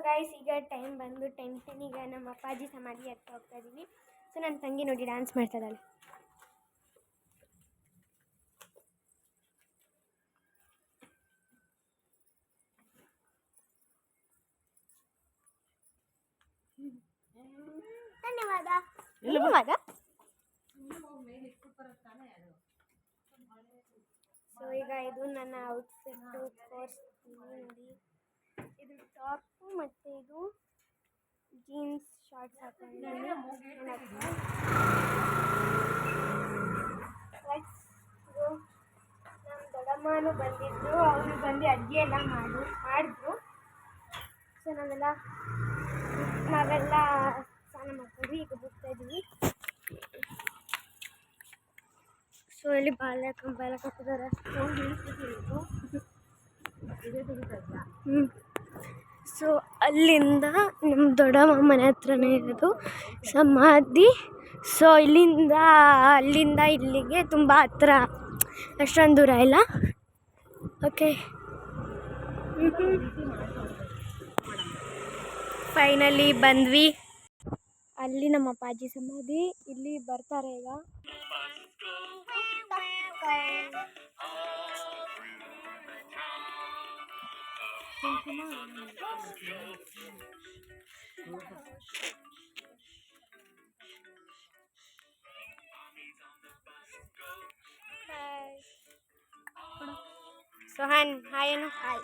Guys ಈಗ time ಬಂದು 10 ಈಗ ನಮ್ಮ ಅಪ್ಪಾಜಿ ಸಮಾಧಿ ಹತ್ರ ಹೋಗ್ತಾ ಇದ್ದೀವಿ. ಸೊ ನನ್ನ ತಂಗಿ ನೋಡಿ ಡ್ಯಾನ್ಸ್ ಮಾಡ್ತಾ ಇದ್ದಾಳೆ. ಧನ್ಯವಾದ ಧನ್ಯವಾದ. ಸೊ ಈಗ ಇದು ನನ್ನ ಔಟ್ಫಿಟ್ಟು ತೋರಿಸ್ತೀನಿ ನೋಡಿ. ಇದು ಟಾಪು ಮತ್ತು ಇದು ಜೀನ್ಸ್ ಶಾರ್ಟ್ಸ್ ಹಾಕೊಂಡಿದ್ದೀನಿ. ನಮ್ಮ ದೊಡ್ಡಮ್ಮನೂ ಬಂದಿದ್ರು, ಅವರು ಬಂದು ಅಡುಗೆ ಎಲ್ಲ ಮಾಡಿದ್ರು. ಸೊ ನಾವೆಲ್ಲ ಸ್ನಾನ ಮಾಡ್ಕೊಂಡ್ವಿ, ಈಗ ಹೋಗ್ತಾ ಇದ್ದೀವಿ. ಸೊ ಇಲ್ಲಿ ಬಾಳೆ ಕಂಬ ಎಲ್ಲ ಕಟ್ಟಿದ್ದಾರೆ. ಸೊ ಅಲ್ಲಿಂದ ನಮ್ಮ ದೊಡ್ಡಮ್ಮ ಮನೆ ಹತ್ರನೇ ಇರೋದು ಸಮಾಧಿ. ಸೊ ಅಲ್ಲಿಂದ ಇಲ್ಲಿಗೆ ತುಂಬ ಹತ್ರ, ಅಷ್ಟೊಂದು ದೂರ ಇಲ್ಲ. ಓಕೆ, ಫೈನಲಿ ಬಂದ್ವಿ. ಅಲ್ಲಿ ನಮ್ಮ ಅಪ್ಪಾಜಿ ಸಮಾಧಿ, ಇಲ್ಲಿ ಬರ್ತಾರೆ ಈಗ. ಸೋಹನ್ ಹಾಯ್ ಏನು ಹಾಯ್.